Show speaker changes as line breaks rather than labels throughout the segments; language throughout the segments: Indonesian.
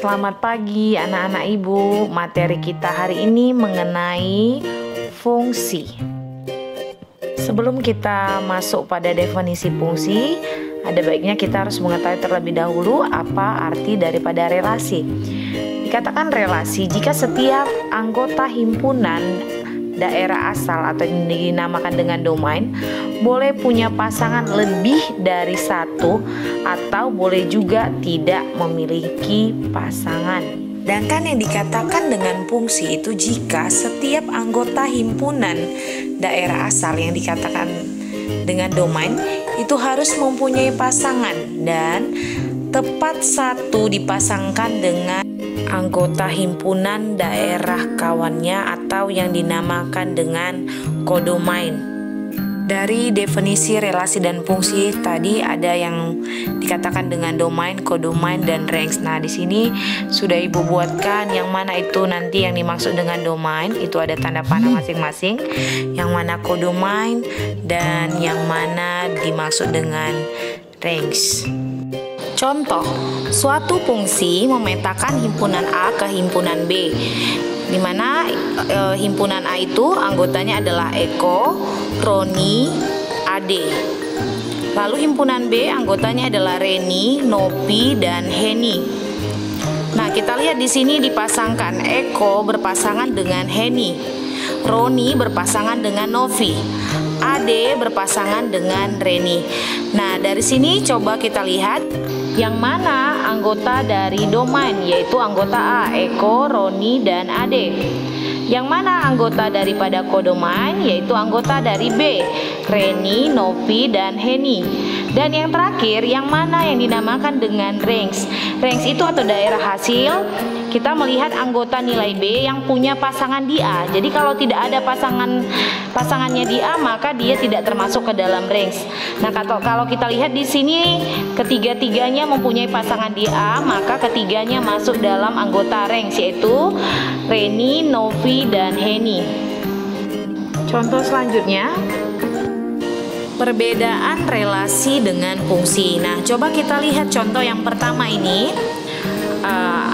Selamat pagi anak-anak ibu. Materi kita hari ini mengenai fungsi. Sebelum kita masuk pada definisi fungsi, ada baiknya kita harus mengetahui terlebih dahulu apa arti daripada relasi. Dikatakan relasi jika setiap anggota himpunan daerah asal atau yang dinamakan dengan domain boleh punya pasangan lebih dari satu atau boleh juga tidak memiliki pasangan. Sedangkan yang dikatakan dengan fungsi itu jika setiap anggota himpunan daerah asal yang dikatakan dengan domain itu harus mempunyai pasangan dan tepat satu dipasangkan dengan anggota himpunan daerah kawannya atau yang dinamakan dengan kodomain. Dari definisi relasi dan fungsi tadi ada yang dikatakan dengan domain, kodomain, dan ranks. Nah, di sini sudah ibu buatkan yang mana itu nanti yang dimaksud dengan domain itu ada tanda panah masing-masing, yang mana kodomain dan yang mana dimaksud dengan ranks. Contoh, suatu fungsi memetakan himpunan A ke himpunan B, di mana himpunan A itu anggotanya adalah Eko, Roni, Ade. Lalu himpunan B anggotanya adalah Reni, Nopi, dan Heni. Nah, kita lihat di sini dipasangkan Eko berpasangan dengan Heni, Roni berpasangan dengan Novi, Ade berpasangan dengan Reni. Nah, dari sini coba kita lihat yang mana anggota dari domain, yaitu anggota A, Eko, Roni, dan Ade. Yang mana anggota daripada kodomain, yaitu anggota dari B, Reni, Novi, dan Heni. Dan yang terakhir, yang mana yang dinamakan dengan ranks. Ranks itu atau daerah hasil, kita melihat anggota nilai B yang punya pasangan di A. Jadi kalau tidak ada pasangannya di A, maka dia tidak termasuk ke dalam ranks. Nah, kalau kita lihat di sini ketiga-tiganya mempunyai pasangan di A, maka ketiganya masuk dalam anggota ranks, yaitu Reni, Novi, dan Heni. Contoh selanjutnya, perbedaan relasi dengan fungsi. Nah, coba kita lihat contoh yang pertama ini.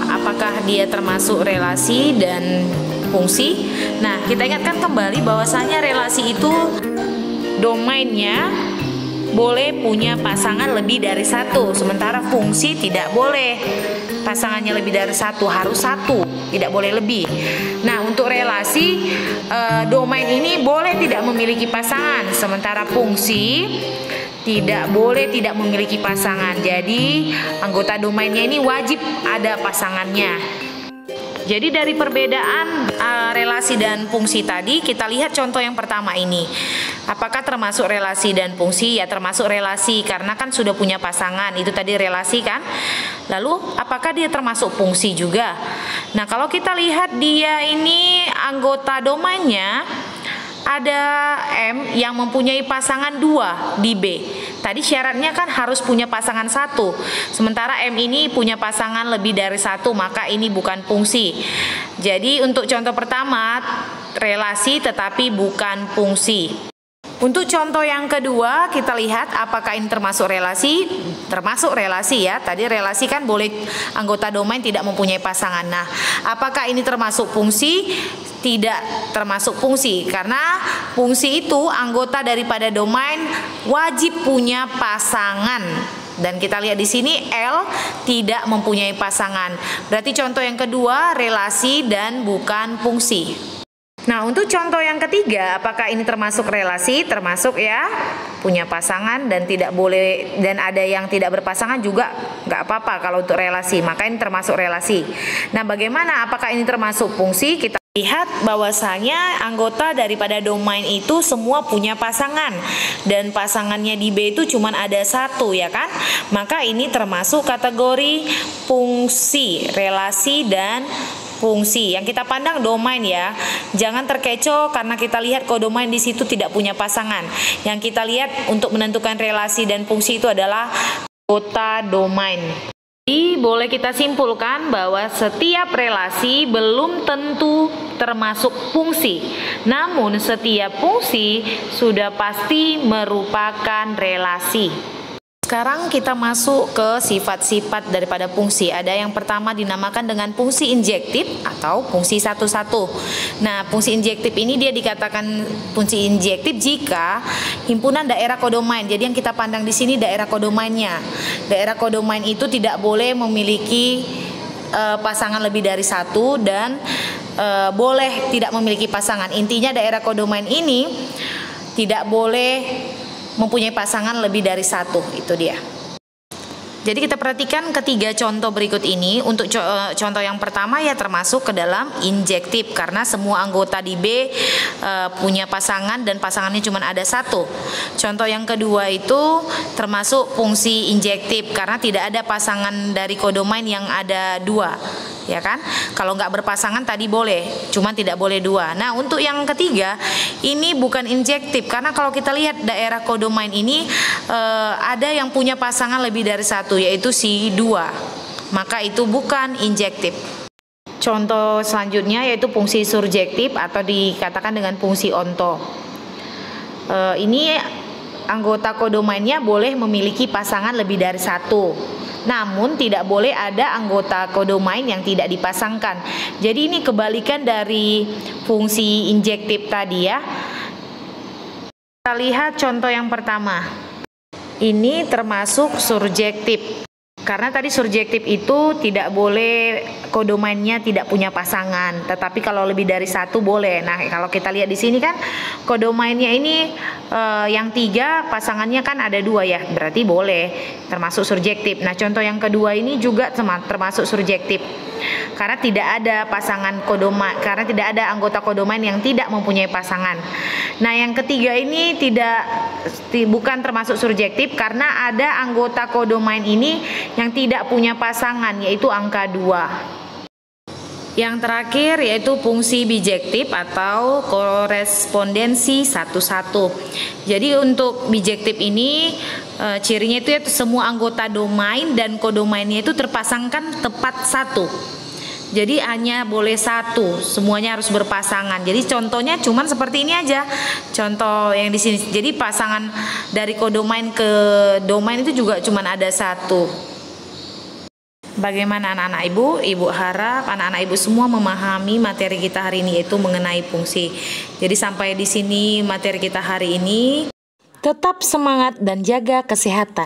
Apakah dia termasuk relasi dan fungsi? Nah, kita ingatkan kembali bahwasanya relasi itu domainnya boleh punya pasangan lebih dari satu, sementara fungsi tidak boleh pasangannya lebih dari satu, harus satu, tidak boleh lebih. Nah, untuk relasi domain ini boleh tidak memiliki pasangan, sementara fungsi tidak boleh tidak memiliki pasangan. Jadi anggota domainnya ini wajib ada pasangannya. Jadi dari perbedaan relasi dan fungsi tadi, kita lihat contoh yang pertama ini. Apakah termasuk relasi dan fungsi? Ya, termasuk relasi karena kan sudah punya pasangan. Itu tadi relasi kan? Lalu apakah dia termasuk fungsi juga? Nah, kalau kita lihat dia ini anggota domainnya ada M yang mempunyai pasangan 2 di B. Tadi syaratnya kan harus punya pasangan 1. Sementara M ini punya pasangan lebih dari 1, maka ini bukan fungsi. Jadi untuk contoh pertama relasi tetapi bukan fungsi. Untuk contoh yang kedua, kita lihat apakah ini termasuk relasi. Termasuk relasi ya. Tadi relasi kan boleh anggota domain tidak mempunyai pasangan. Nah, apakah ini termasuk fungsi? Tidak termasuk fungsi, karena fungsi itu anggota daripada domain wajib punya pasangan. Dan kita lihat di sini L tidak mempunyai pasangan. Berarti contoh yang kedua relasi dan bukan fungsi. Nah, untuk contoh yang ketiga, apakah ini termasuk relasi? Termasuk ya, punya pasangan dan tidak boleh, dan ada yang tidak berpasangan juga nggak apa-apa kalau untuk relasi, maka ini termasuk relasi. Nah, bagaimana apakah ini termasuk fungsi? Kita lihat bahwasanya anggota daripada domain itu semua punya pasangan dan pasangannya di B itu cuma ada satu ya kan, maka ini termasuk kategori fungsi, relasi dan fungsi. Yang kita pandang domain ya, jangan terkecoh karena kita lihat kodomain di situ tidak punya pasangan. Yang kita lihat untuk menentukan relasi dan fungsi itu adalah anggota domain. Jadi boleh kita simpulkan bahwa setiap relasi belum tentu termasuk fungsi, namun setiap fungsi sudah pasti merupakan relasi. Sekarang kita masuk ke sifat-sifat daripada fungsi. Ada yang pertama dinamakan dengan fungsi injektif atau fungsi satu-satu. Nah, fungsi injektif ini dia dikatakan fungsi injektif jika himpunan daerah kodomain. Jadi yang kita pandang di sini daerah kodomainnya. Daerah kodomain itu tidak boleh memiliki pasangan lebih dari satu dan boleh tidak memiliki pasangan. Intinya daerah kodomain ini tidak boleh mempunyai pasangan lebih dari satu, itu dia. Jadi kita perhatikan ketiga contoh berikut ini. Untuk contoh yang pertama ya termasuk ke dalam injektif karena semua anggota di B punya pasangan dan pasangannya cuma ada satu. Contoh yang kedua itu termasuk fungsi injektif karena tidak ada pasangan dari kodomain yang ada dua, ya kan? Kalau nggak berpasangan tadi boleh, cuma tidak boleh dua. Nah, untuk yang ketiga ini bukan injektif karena kalau kita lihat daerah kodomain ini ada yang punya pasangan lebih dari satu, yaitu si 2, maka itu bukan injektif. Contoh selanjutnya yaitu fungsi surjektif atau dikatakan dengan fungsi onto. Ini anggota kodomainnya boleh memiliki pasangan lebih dari satu, namun tidak boleh ada anggota kodomain yang tidak dipasangkan. Jadi ini kebalikan dari fungsi injektif tadi ya. Kita lihat contoh yang pertama. Ini termasuk surjektif. Karena tadi surjektif itu tidak boleh kodomainnya tidak punya pasangan, tetapi kalau lebih dari satu boleh. Nah, kalau kita lihat di sini kan kodomainnya ini yang 3 pasangannya kan ada 2 ya, berarti boleh termasuk surjektif. Nah, contoh yang kedua ini juga termasuk surjektif. Karena tidak ada pasangan kodomain, karena tidak ada anggota kodomain yang tidak mempunyai pasangan. Nah, yang ketiga ini bukan termasuk surjektif karena ada anggota kodomain ini yang tidak punya pasangan, yaitu angka 2. Yang terakhir yaitu fungsi bijektif atau korespondensi satu-satu. Jadi untuk bijektif ini cirinya itu semua anggota domain dan kodomainnya itu terpasangkan tepat satu. Jadi hanya boleh satu, semuanya harus berpasangan. Jadi contohnya cuman seperti ini aja. Contoh yang di sini. Jadi pasangan dari kodomain ke domain itu juga cuman ada satu. Bagaimana anak-anak ibu? Ibu harap anak-anak ibu semua memahami materi kita hari ini yaitu mengenai fungsi. Jadi sampai di sini materi kita hari ini. Tetap semangat dan jaga kesehatan.